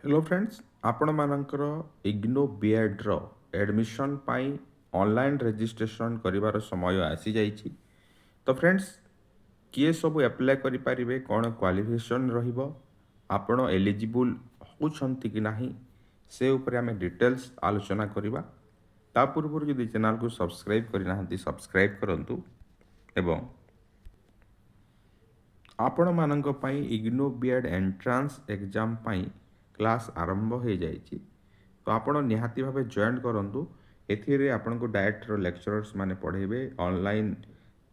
Hello friends आपण मानकर IGNOU BEd रो admission पाई online registration करिवार समय आसी जाइछि। तो फ्रेंड्स किए सब अप्लाई करि परिबे कोन क्वालिफिकेशन रहिबो आपण एलिजिबल होछंती कि नाही से ऊपर आमे डिटेल्स आलोचना करिबा। ता पूर्व जदि चैनल को सब्सक्राइब करि नाहंती सब्सक्राइब करंतु एवं आपण मानक पाई इग्नो बीएड एंट्रांस एग्जाम पाई क्लास आरंभ हो जाइछि। तो आपण निहाती भावे जॉइन करंतु। एथिरे आपनको डायरेक्ट लेक्चरर्स माने पढ़ेबे ऑनलाइन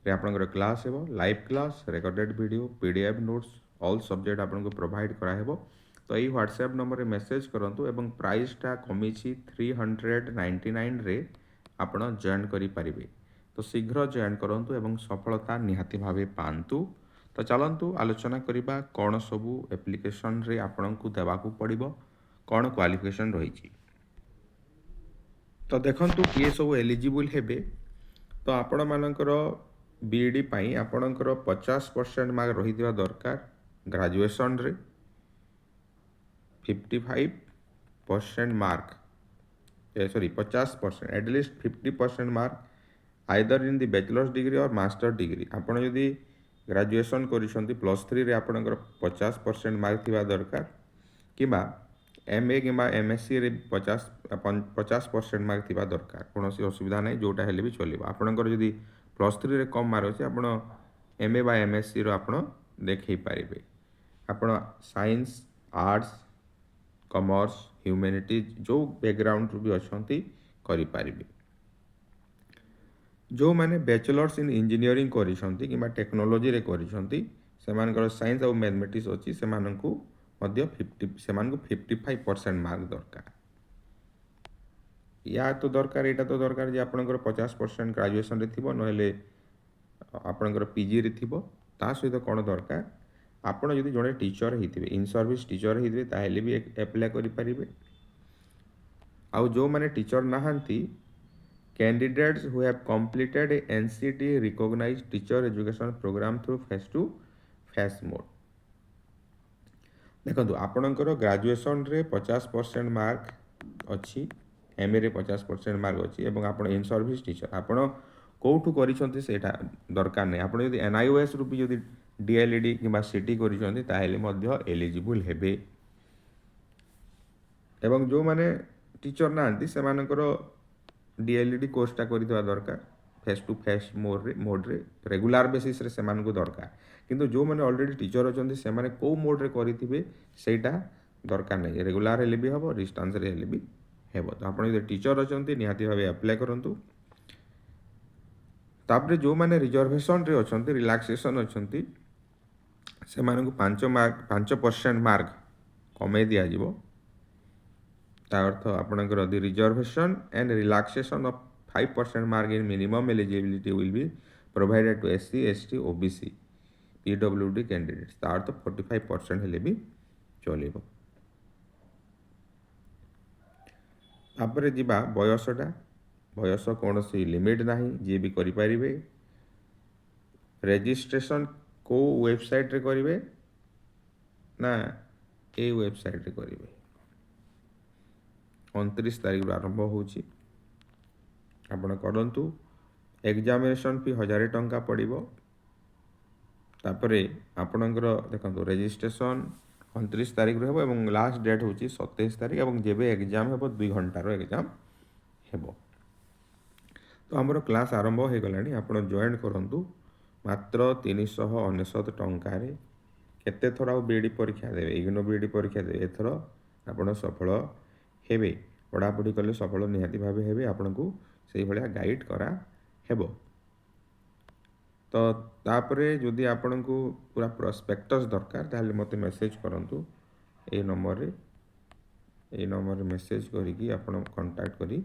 रे आपनकर क्लास हेबो live class recorded video PDF notes all subject आपनको प्रोवाइड करा हेबो। तो यही व्हाट्सएप नंबर रे मैसेज करंतु एवं प्राइस टा कमिछि 399 रे आपण जॉइन करि परिबे। तो शीघ्र जॉइन करंतु एवं सफलता निहाती भावे पांतु। तो चलतु आलोचना करिबा कौन सबू एप्लिकेशन रे आपनको देवाकू पड़िबो कौन क्वालिफिकेशन रही। तो देखंतु किए सब एलिजिबल हेबे। तो आपण मानकर बीईडी पाई आपणकर 50% मार्क रही दरकार ग्रेजुएशन रे 55% mark sorry 50% at least 50% mark either in the bachelors degree और मास्टर डिग्री। आपड़ जदि ग्रेजुएशन करिसेंती +3 रे आपणकर 50% मार्क थिबा दरकार कि एमए कि एमएससी रे 50% मार्क थिबा दरकार। कौन असुविधा नहीं जोटा हेले भी चलो। आपणकर जदि +3 रे कम मार्क अच्छे आप एमए बा एमएससी रो आप देखई पारे। आपण साइंस आर्ट्स कॉमर्स ह्यूमैनिटीज जो बैकग्राउंड भी अच्छी करें। जो मैंने बैचलर्स इन इंजीनियरिंग करिसेंती कि टेक्नोलोजी रे करिसेंती सेमानकर साइंस और मैथमेटिक्स अच्छी से 55% मार्क दरकार। या तो दरकार यहाँ तो दरकार जे आपनकर 50% ग्रेजुएशन रे थिबो नहेले आपनकर पीजी रे थिबो। ता सहित कौन दरकार आपण जदि जड़े टीचर होइथिबे इन सर्विस टीचर होइथिबे ताहेले भी अप्लाई करि परिबे। आउ जो माने teacher नाहंती candidates who have completed a NCT recognized teacher education program through face to face mode। देखो आपणकर ग्रेजुएशन रे 50% मार्क अच्छी एमए रे 50% मार्क अच्छी एवं आपण इन सर्विस टीचर आपण कोठू करिसंती सेटा दरकार नै। आपण यदि एनआईओएस रु भी यदि डीएलईडी किबा सीटी करिसंती ताहेले मध्य एलिजिबल हेबे। एवं जो माने टीचर नांती से मानकर डीएलईडी कोर्सटा करथिबा दरकार फेस टू फेस मोड रे रेगुलर बेसिस रे सेमान को दरकार। किंतु जो माने ऑलरेडी टीचर अछंती से माने को मोड रे करिथिबे सेटा दरकार नै। रेगुलर हेले भी हबो डिस्टेंस रे हेले भी हेबो। तो आपण जे टीचर अछंती निहाती भाबे अप्लाई करंतु। तापरे जो माने रिजर्वेशन रे अछंती रिलैक्सेशन अछंती से माने को 5% मार्क कमे दिया जिवो। अर्थ आपणकर the reservation and relaxation of 5% mark in minimum eligibility will be provided to SC ST OBC PWD candidates. अर्थ 45% हेले भी चलिबो। तापरे जिबा बयसटा बयस कौन सी लिमिट नाही जे भी करि परिबे। रजिस्ट्रेशन को वेबसाइट रे करिवे ना ए वेबसाइट रे करिवे 29 तारीख आरंभ होची आपण करंतु। एग्जामिनेशन फी 1000 टंका पड़िबो। तापरे आपणकर देखंतु रजिस्ट्रेशन 29 तारीख रे हेबो एवं लास्ट डेट होची 27 तारीख एवं जेबे एग्जाम हेबो 2 घंटा रो एग्जाम हेबो। तो हमरो क्लास आरंभ हो गलानी आपण जॉइन करंतु। मात्र 399 टंका रे केते थरा बीडी परीक्षा देबे इग्नो बीडी परीक्षा देबे एथरो आपण सफल हेबे। पढ़ापढ़ी कले सफल निहाती भावे हेबे आपन को से भलिया गाइड करा हेबो। तो तापरे जदि आपन को पूरा प्रोस्पेक्टस दरकार ताले मते मेसेज करंतु ए नंबर रे मेसेज करिकी आपन कांटेक्ट करी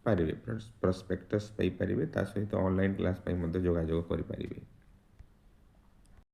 पारिबे। प्रोस्पेक्टस पाई पारिबे ता सहित ऑनलाइन क्लास पाई मते जोगाजोग करि पारिबे।